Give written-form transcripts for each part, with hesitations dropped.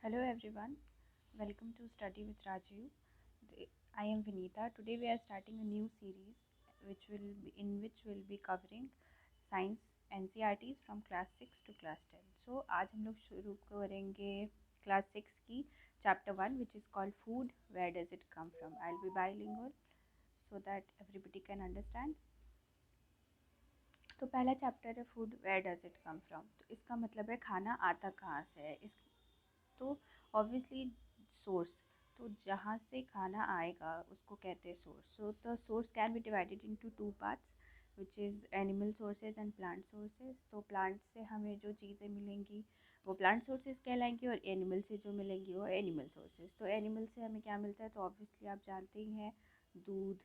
Hello everyone, welcome to Study with Rajiv. I am Vinita. Today we are starting a new series which will be covering science NCERTs from class 6 to class 10. So आज हम लोग शुरू करेंगे class 6 की chapter 1 which is called food, where does it come from. I'll be bilingual so that everybody can understand. तो पहला chapter है food where does it come from. तो इसका मतलब है खाना आता कहाँ से है। इस तो ऑब्वियसली सोर्स, तो जहाँ से खाना आएगा उसको कहते हैं source. So the source can be divided into two parts which is animal sources and plant sources. तो प्लांट से हमें जो चीज़ें मिलेंगी वो प्लांट सोर्सेज कहलाएंगी और एनिमल से जो मिलेंगी वो एनिमल सोर्सेज। तो एनिमल से हमें क्या मिलता है, तो ऑब्वियसली आप जानते ही हैं, दूध,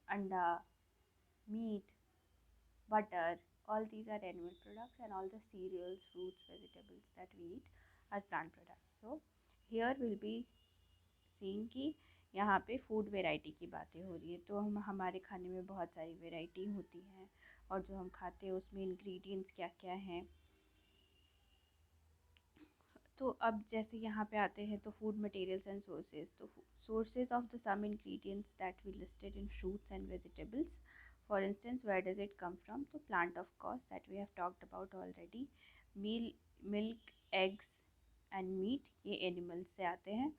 अंडा, meet, butter, all these are animal products, and all the cereals, fruits, vegetables that we eat are plant products. So here we'll be seeing कि यहाँ पे फूड वेराइटी की बातें हो रही है। तो हमारे खाने में बहुत सारी वेराइटी होती हैं और जो हम खाते हैं उसमें इंग्रेडिएंट्स क्या क्या हैं। तो अब जैसे यहाँ पे आते हैं तो फूड मटेरियल्स एंड सोर्सेज। तो sources of the some ingredients that we listed in fruits and vegetables. For instance, where does it come from? So plant, of course, that we have talked about already. Meal, milk, eggs and meat, ये animals से आते हैं।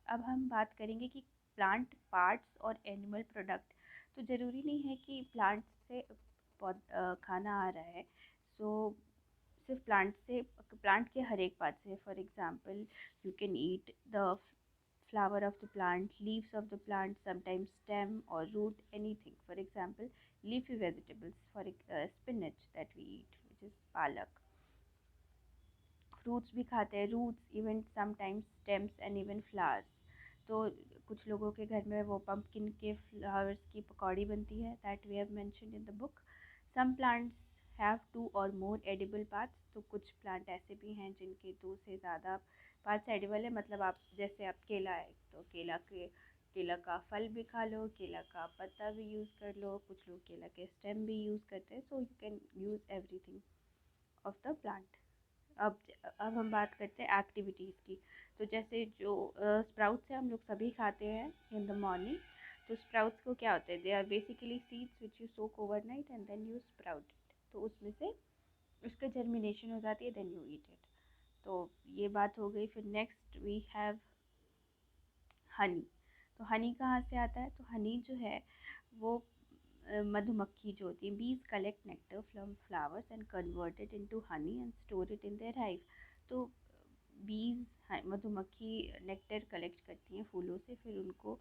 अब हम बात करेंगे कि plant parts और एनिमल प्रोडक्ट। तो ज़रूरी नहीं है कि प्लांट से खाना आ रहा है। सो सिर्फ प्लांट के हर एक पार्ट से, for example you can eat the flower of the plant, leaves of the plant, sometimes stem or root, anything. For example, leafy vegetables, for spinach that we eat, which is palak. Fruits भी खाते हैं, roots, even sometimes stems and even flowers. तो कुछ लोगों के घर में वो pumpkin के flowers की पकौड़ी बनती है, that we have mentioned in the book. Some plants have two or more edible parts. तो कुछ प्लांट ऐसे भी हैं जिनके दो से ज़्यादा पार्ट्स एडिबल है। मतलब आप जैसे आप केला है तो केला का फल भी खा लो, केला का पत्ता भी यूज़ कर लो, कुछ लोग केला के स्टेम भी यूज़ करते हैं। So you can use everything of the plant. अब अब हम बात करते हैं एक्टिविटीज़ की। तो जैसे जो स्प्राउट्स है हम लोग सभी खाते हैं इन द मॉर्निंग। तो स्प्राउट्स को क्या होता है, they are basically seeds which you soak overnight and then you sprout it. तो उसमें से उसका जर्मिनेशन हो जाती है, देन यू ईट इट। तो ये बात हो गई। फिर नेक्स्ट वी हैव हनी। तो हनी कहाँ से आता है, तो हनी जो है वो मधुमक्खी जो होती है, बीज collect nectar from flowers and convert it into honey and store it in there hive. तो मधुमक्खी नेक्टर कलेक्ट करती हैं फूलों से, फिर उनको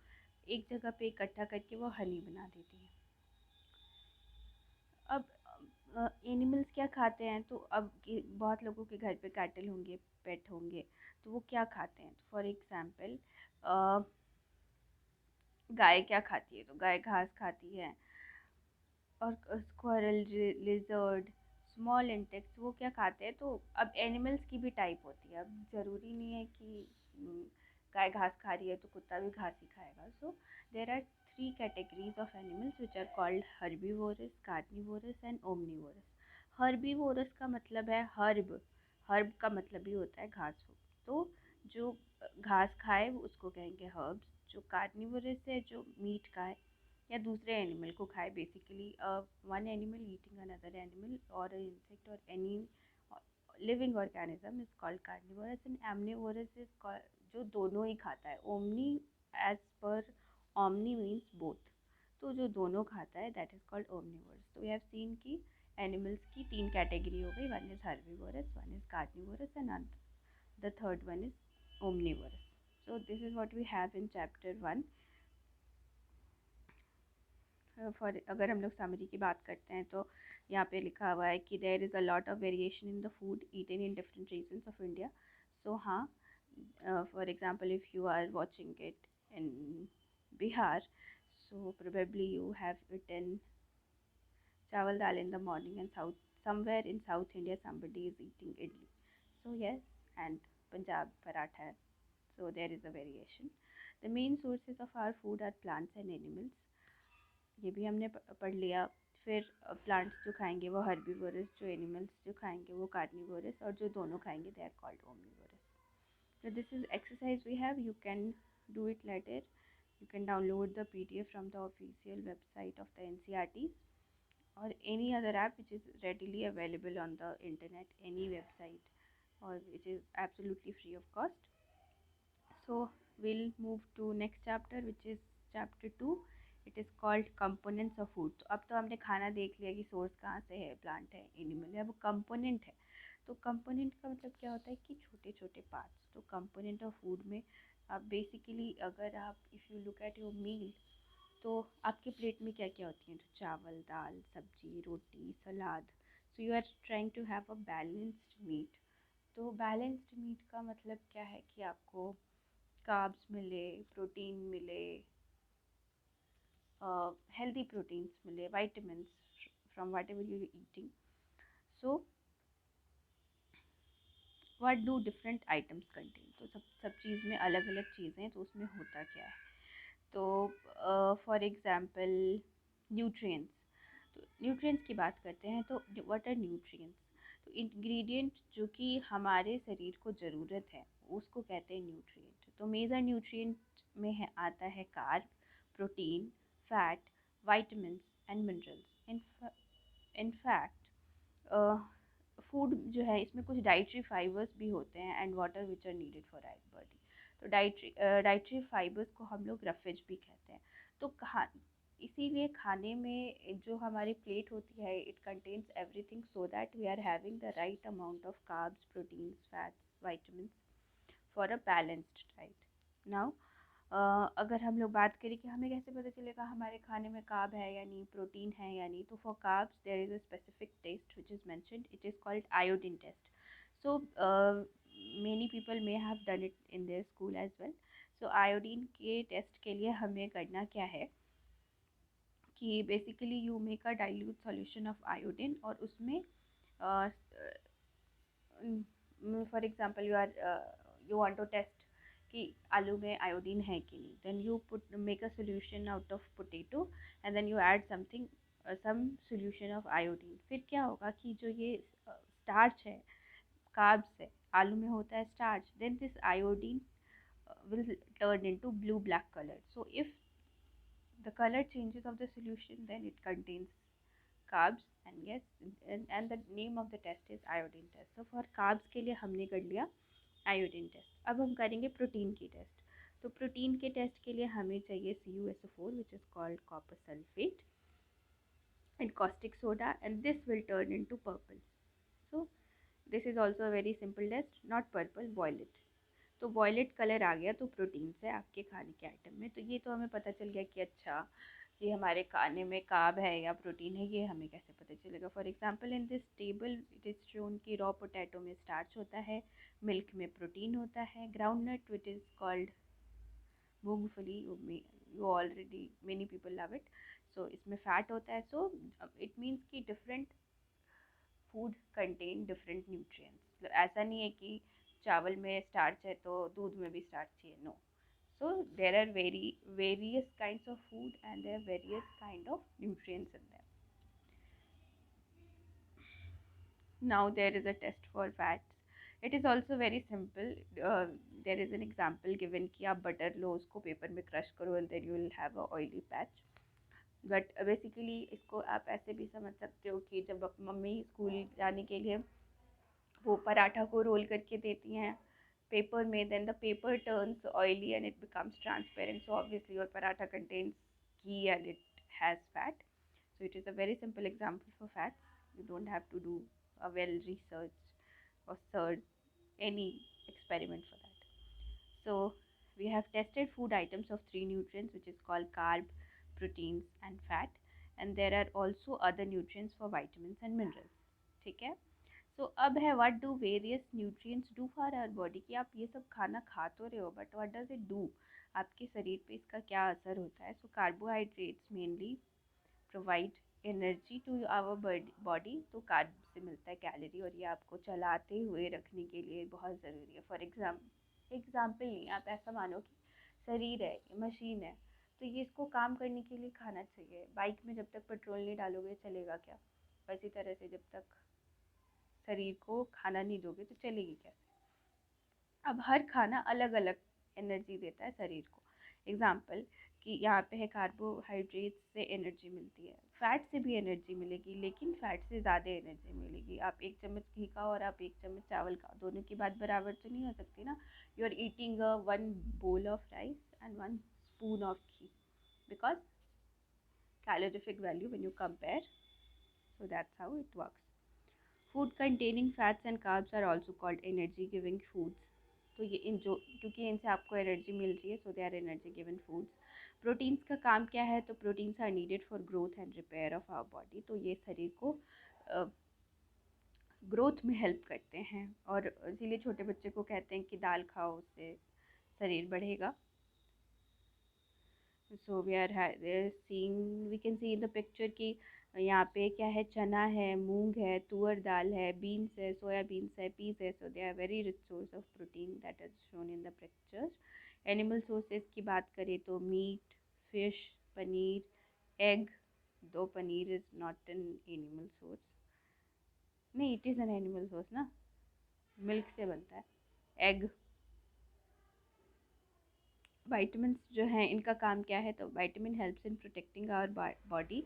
एक जगह पे इकट्ठा करके वो हनी बना देती हैं। अब एनिमल्स क्या खाते हैं, तो अब बहुत लोगों के घर पे कैटल होंगे, पेट होंगे, तो वो क्या खाते हैं। तो फॉर एग्जांपल गाय क्या खाती है, तो गाय घास खाती है। और स्क्वायरल, लिजर्ड, स्मॉल इंसेक्ट्स वो क्या खाते हैं। तो अब एनिमल्स की भी टाइप होती है। अब ज़रूरी नहीं है कि गाय घास खा रही है तो कुत्ता भी घास ही खाएगा। So there are three categories of animals which are called herbivores, carnivores and omnivores. Herbivores का मतलब है हर्ब। हर्ब का मतलब ही होता है घास। तो जो घास खाए उसको कहेंगे हर्ब्स। जो कार्निवोरस है, जो मीट खाए या दूसरे एनिमल को खाए, basically one animal eating another animal और इंसेक्ट और any living organism is called carnivores. And omnivores is जो दोनों ही खाता है। Omni, as per omni means both. तो जो दोनों खाता है दैट इज कॉल्ड ओमनीवोरस। तो वी हैव सीन कि एनिमल्स की तीन कैटेगरी हो गई, one is herbivores, one is carnivores and the third one is omnivores. So this is what we have in chapter 1. For अगर हम लोग समरी की बात करते हैं तो यहाँ पे लिखा हुआ है कि there is a lot of variation in the food eaten in different regions of India. So हाँ, for example if you are watching it in Bihar, so probably you have eaten chawal dal in the morning, and somewhere in South India somebody is eating idli. So yes, and Punjab paratha. So there is a variation. The main sources of our food are plants and animals. ये भी हमने पढ़ लिया। फिर plants जो खाएंगे वो herbivorous, जो एनिमल्स जो खाएंगे वो कार्निवोरस, और जो दोनों खाएंगे they are called omnivorous. So this is exercise we have. You can do it later. You can download the PDF from the official website of the NCERT or any other app which is readily available on the internet, any website, or which is absolutely free of cost. So we'll move to next chapter, which is chapter 2. It is called components of food. तो अब तो हमने खाना देख लिया कि source कहाँ से है, प्लांट है, एनिमल है, वो कंपोनेंट है. तो कंपोनेंट का मतलब क्या होता है कि छोटे छोटे पार्ट्स. तो कंपोनेंट ऑफ फूड में आप बेसिकली, अगर आप if you look at your meal, तो आपके प्लेट में क्या क्या होती हैं? तो चावल, दाल, सब्जी, रोटी, सलाद. So you are trying to have a balanced meat. तो बैलेंस्ड मीट का मतलब क्या है कि आपको कार्ब्स मिले, प्रोटीन मिले, healthy proteins मिले, vitamins from whatever you're eating. So what do different items contain? तो सब चीज़ में अलग अलग चीज़ें हैं, तो उसमें होता क्या है? तो फॉर एग्जांपल न्यूट्रिएंट्स. तो न्यूट्रिएंट्स की बात करते हैं. तो व्हाट आर न्यूट्रिएंट्स? तो इंग्रेडिएंट जो कि हमारे शरीर को ज़रूरत है उसको कहते हैं न्यूट्रिएंट. तो मेजर न्यूट्रिएंट में है आता है carb, protein, fat, vitamins and minerals. In fact food जो है इसमें कुछ डाइटरी फाइबर्स भी होते हैं and water which are needed for our body. तो डाइटरी फाइबर्स को हम लोग रफेज भी कहते हैं. तो इसीलिए खाने में जो हमारी प्लेट होती है it contains everything so that we are having the right amount of carbs, proteins, fats, vitamins for a balanced diet. Now अगर हम लोग बात करें कि हमें कैसे पता चलेगा हमारे खाने में कार्ब है या नहीं, प्रोटीन है या नहीं. तो for carbs there is a specific test which is mentioned. It is called iodine test. So many people may have done it in their school as well. So iodine के test के लिए हमें करना क्या है कि basically you make a dilute solution of iodine, और उसमें for example you want to test कि आलू में आयोडीन है कि नहीं. Then you put make a solution out of potato and then you add something, some solution of iodine. फिर क्या होगा कि जो ये स्टार्च है, कार्ब्स है, आलू में होता है starch, then this iodine will turn into blue black color. So if the color changes of the solution, then it contains carbs. And yes, and the name of the test is iodine test. So for carbs के लिए हमने कर लिया iodine test. अब हम करेंगे protein की test. तो प्रोटीन के टेस्ट के लिए हमें चाहिए CuSO4 which is called copper sulfate and caustic soda, and this will turn into purple. So this is also a very simple test. Not purple, violet. तो वॉयलेट कलर आ गया तो proteins है आपके खाने के आइटम में. तो ये तो हमें पता चल गया कि अच्छा ये हमारे खाने में कार्ब है या प्रोटीन है. ये हमें कैसे पता चलेगा? For example in this table it is shown कि रॉ पोटैटो में स्टार्च होता है, मिल्क में प्रोटीन होता है, ग्राउंडनट विच इज़ कॉल्ड मूंगफली, you already many people love it, so इसमें फ़ैट होता है. सो इट मीन्स कि different food contain different nutrients. ऐसा नहीं है कि चावल में स्टार्च है तो दूध में भी स्टार्च चाहिए. No. So there are various kinds of food and there are various kind of nutrients in them. Now there is a test for fats. It is also very simple. There is an example given कि आप butter लो, उसको paper में crush करो and then you will have a oily patch. But basically इसको आप ऐसे भी समझ सकते हो कि जब मम्मी स्कूल जाने के लिए वो पराठा को रोल करके देती हैं पेपर में, then the paper turns oily and it becomes transparent. So obviously your paratha contains ghee and it has fat. So it is a very simple example for fats. You don't have to do a well researched or search any experiment for that. So we have tested food items of three nutrients which is called carb, proteins and fat, and there are also other nutrients for vitamins and minerals. ठीक है. So अब है what do various nutrients do for our body. कि आप ये सब खाना खा तो रहे हो but what does it do, आपके शरीर पे इसका क्या असर होता है. So carbohydrates mainly provide energy to our body. तो कार्ब से मिलता है कैलोरी और ये आपको चलाते हुए रखने के लिए बहुत ज़रूरी है. फॉर एग्जाम्पल नहीं, आप ऐसा मानो कि शरीर है, मशीन है, तो ये इसको काम करने के लिए खाना चाहिए। बाइक में जब तक पेट्रोल नहीं डालोगे चलेगा क्या? इसी तरह से जब तक शरीर को खाना नहीं दोगे तो चलेगी कैसे? अब हर खाना अलग अलग एनर्जी देता है शरीर को। एग्जाम्पल कि यहाँ पे है कार्बोहाइड्रेट से एनर्जी मिलती है, फैट से भी एनर्जी मिलेगी, लेकिन फैट से ज़्यादा एनर्जी मिलेगी। आप एक चम्मच घी खाओ और आप एक चम्मच चावल खाओ, दोनों की बात बराबर तो नहीं हो सकती ना। You are eating one bowl of rice and one spoon of ghee, because calorific value when you compare. So that's how it works. Food containing fats and carbs are also called energy giving foods. तो ये इन जो क्योंकि इनसे आपको energy मिल रही है, so they are energy giving foods. Proteins का काम क्या है? तो proteins are needed for growth and repair of our body. तो ये शरीर को ग्रोथ में हेल्प करते हैं, और इसीलिए छोटे बच्चे को कहते हैं कि दाल खाओ, उससे शरीर बढ़ेगा। So we can see in the picture कि यहाँ पे क्या है, चना है, मूंग है, तुअर दाल है, बीन्स है, सोया बीन्स है, पीस है। So they are very rich source of protein that is shown in the pictures. Animal sources की बात करें तो meat, fish, paneer, egg. Though paneer is not an animal source, नहीं it is an animal source ना, milk से बनता है egg. Vitamin जो हैं इनका काम क्या है? तो vitamin helps in protecting our body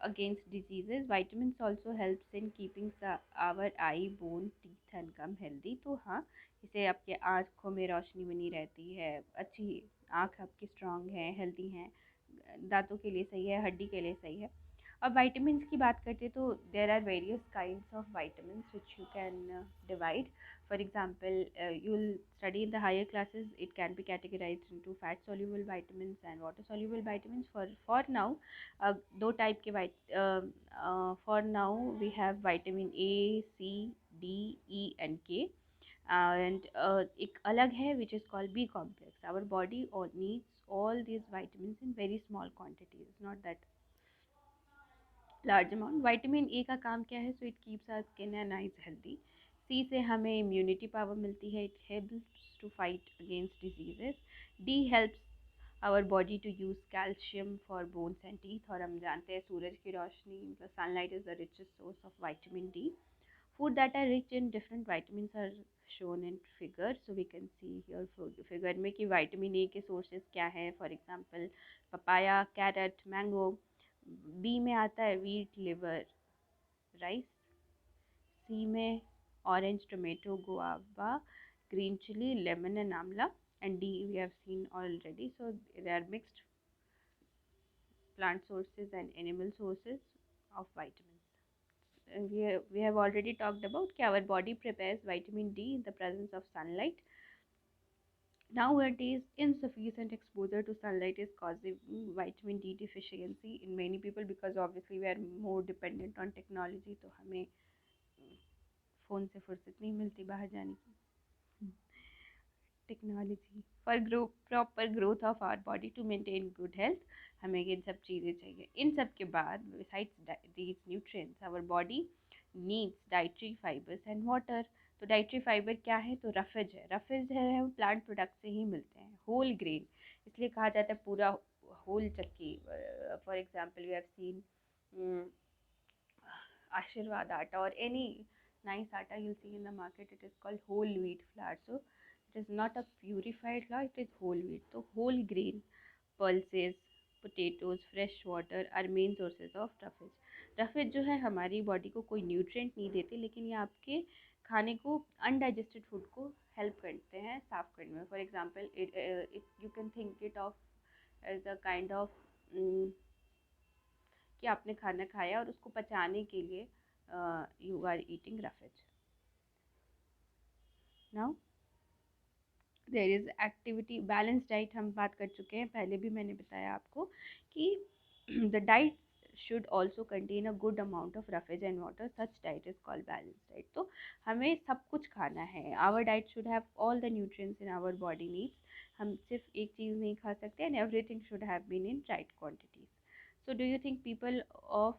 against diseases. Vitamins also helps in keeping our eye, bone, teeth and gum healthy. तो हाँ, इसे आपके आँखों में रोशनी बनी रहती है, अच्छी आँख आपकी स्ट्रांग है, हेल्दी हैं, दांतों के लिए सही है, हड्डी के लिए सही है। अब वाइटामिन की बात करते हैं तो there are various kinds of vitamin which you can divide. For example, you'll study in the higher classes, it can be categorized into fat soluble vitamins and water soluble vitamins. For now, दो type के for now we have vitamin A, C, D, E and K, and एक अलग है which is called B complex. Our body needs all these vitamins in very small quantities, not that large amount. Vitamin A का काम क्या है? So it keeps our skin and eyes healthy. C से हमें immunity power मिलती है, it helps to fight against diseases. D helps our body to use calcium for bones and teeth, और हम जानते हैं सूरज की रोशनी, मतलब sunlight is the richest source of vitamin D. Food that are rich in different vitamins are shown in figure. So we can see here figure में कि vitamin A के sources क्या है। For example, papaya, carrot, mango. B में आता है wheat, liver, rice. C में orange, tomato, guava, green chili, lemon and amla. And D we have seen already. So there are mixed plant sources and animal sources of vitamins. We have already talked about कि our body prepares vitamin D in the presence of sunlight. Nowadays, insufficient exposure to sunlight is causing vitamin D deficiency in many people, because obviously we are more dependent on technology. तो हमें phone से फुर्सत नहीं मिलती बाहर जाने की। Technology for proper growth of our body to maintain good health, हमें ये सब चीज़ें चाहिए। इन सब के बाद besides these nutrients our body needs dietary fibres and water. तो डाइटरी फाइबर क्या है? तो रफेज है। रफेज है हम प्लांट प्रोडक्ट से ही मिलते हैं। होल ग्रेन इसलिए कहा जाता है पूरा होल चक्की। For example we have seen Aashirvaad atta or any nice atta you'll see in the market, it is called whole wheat flour. So it is not a purified flour, it is whole wheat. So whole grain, pulses, potatoes, fresh water are main sources of roughage. roughage जो है हमारी body को कोई nutrient नहीं देते, लेकिन ये आपके खाने को अनडाइजेस्टेड फूड को हेल्प करते हैं साफ करने में। For example it you can think it of as a kind of कि आपने खाना खाया और उसको पचाने के लिए you are eating roughage. Now there is activity balance diet हम बात कर चुके हैं, पहले भी मैंने बताया आपको कि the diet should also contain a good amount of roughage and water. Such diet is called balanced diet. तो हमें सब कुछ खाना है। Our diet should have all the nutrients in our body needs. हम सिर्फ एक चीज़ नहीं खा सकते, and everything should have been in right quantities. So do you think people of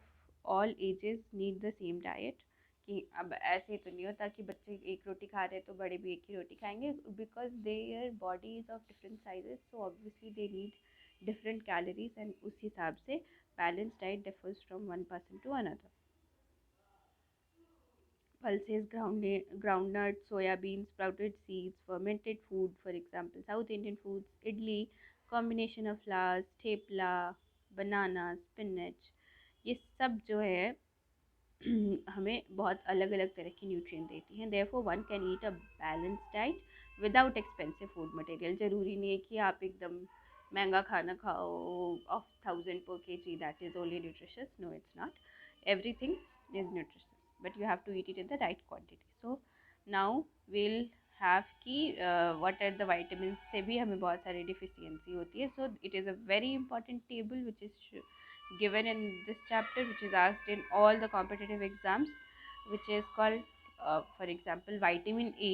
all ages need the same diet? कि अब ऐसे तो नहीं होता कि बच्चे एक रोटी खा रहे हैं तो बड़े भी एक ही रोटी खाएंगे, because their body is of different sizes, so obviously they need different calories, and उस हिसाब से balanced diet differs from one person to another. Pulses, groundnuts, soya beans, sprouted seeds, fermented food, for example, South Indian foods, idli, combination of flours, thepla, banana, spinach, ये सब जो है हमें बहुत अलग अलग तरह की न्यूट्रिएंट देती हैं. Therefore one can eat a balance diet without expensive food material. ज़रूरी नहीं है कि आप एकदम महंगा खाना खाओ of 1000 per kg that is only nutritious. No, it's not. Everything is nutritious but you have to eat it in the right quantity. So now we'll have कि what are the vitamins से भी हमें बहुत सारी deficiency होती है. So it is a very important table which is given in this chapter, which is asked in all the competitive exams, which is called for example vitamin A.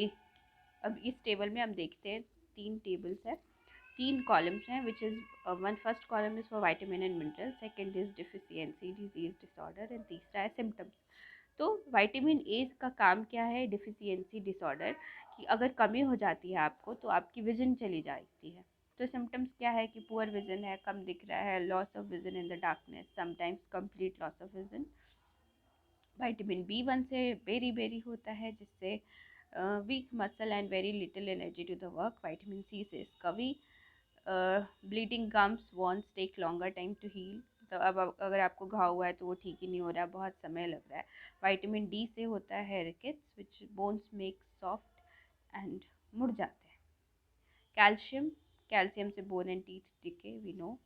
अब इस table में हम देखते हैं 3 tables है, 3 columns हैं, which is one first column is for vitamin and mineral, second is deficiency disease disorder, and तीसरा है symptoms. तो विटामिन ए का काम क्या है डिफिशियंसी डिसऑर्डर कि अगर कमी हो जाती है आपको तो आपकी विजन चली जाती है. तो सिम्टम्स क्या है कि पुअर विजन है, कम दिख रहा है, loss of vision in the darkness, sometimes complete loss of vision. Vitamin B 1 से बेरी बेरी होता है जिससे weak muscle and very little energy to the work. Vitamin C से scurvy, bleeding gums, wounds take longer time to heal. तो अब अगर आपको घाव हुआ है तो वो ठीक ही नहीं हो रहा है, बहुत समय लग रहा है. विटामिन डी से होता है rickets which bones make soft and मुड़ जाते हैं. कैल्शियम, कैल्शियम से bone and teeth decay we know,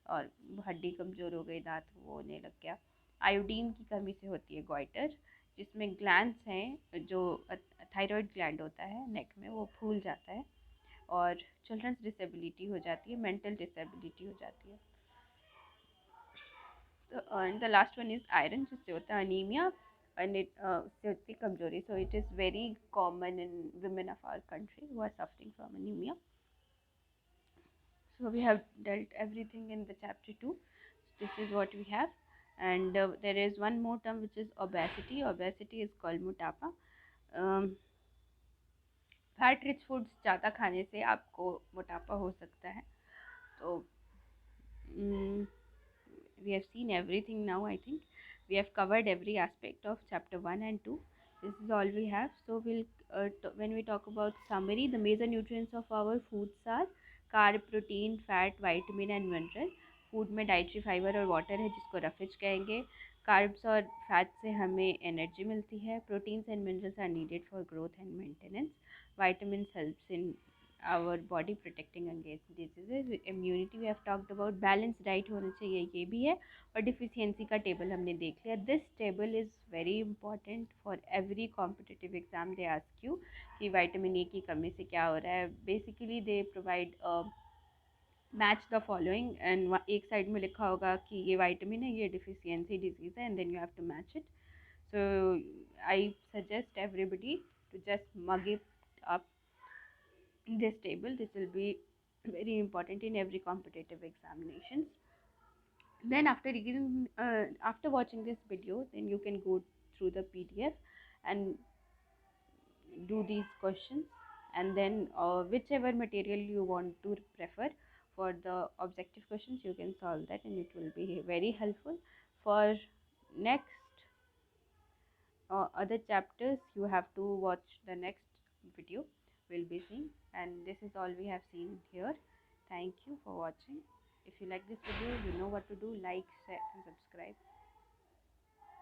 और हड्डी कमज़ोर हो गई, दांत वो होने लग गया. आयोडीन की कमी से होती है गॉइटर, जिसमें ग्लैंड्स हैं, जो थायराइड ग्लैंड होता है नेक में वो फूल जाता है, और चिल्ड्रंस डिसेबिलिटी हो जाती है, मेंटल डिसेबिलिटी हो जाती है. And the last one is iron, जिससे होता है अनीमिया, एंड उससे होती है कमजोरी. So it is very common in women of our country who are suffering from anemia. So we have dealt everything in the chapter 2. This is what we have, and there is one more term which is obesity. Obesity is called motapa. Fat rich foods ज़्यादा खाने से आपको मोटापा हो सकता है. तो we have seen everything now. I think we have covered every aspect of chapter 1 and 2. This is all we have. So we'll when we talk about summary, the major nutrients of our foods are carb, protein, fat, vitamin and mineral. Food में dietary fibre और water है जिसको रफिज कहेंगे. Carbs और fat से हमें energy मिलती है. Proteins and minerals are needed for growth and maintenance. vitamins helps in our body protecting against diseases. Immunity we have talked about. Balanced diet होना चाहिए, ये भी है. और डिफिशियंसी का टेबल हमने देख लिया. This table is very important for every competitive exam. They ask you कि विटामिन ए की कमी से क्या हो रहा है. Basically they provide match the following, and एक साइड में लिखा होगा कि ये विटामिन है, ये डिफिशियंसी डिजीज़ है, and then you have to match it. So I suggest everybody to just mug it up this table. This will be very important in every competitive examinations. Then after watching this video, then you can go through the PDF and do these questions, and then whichever material you want to prefer for the objective questions, you can solve that, and it will be very helpful. For next other chapters, you have to watch the next video we'll be seeing, and this is all we have seen here. Thank you for watching. If you like this video, you know what to do. Like, share and subscribe.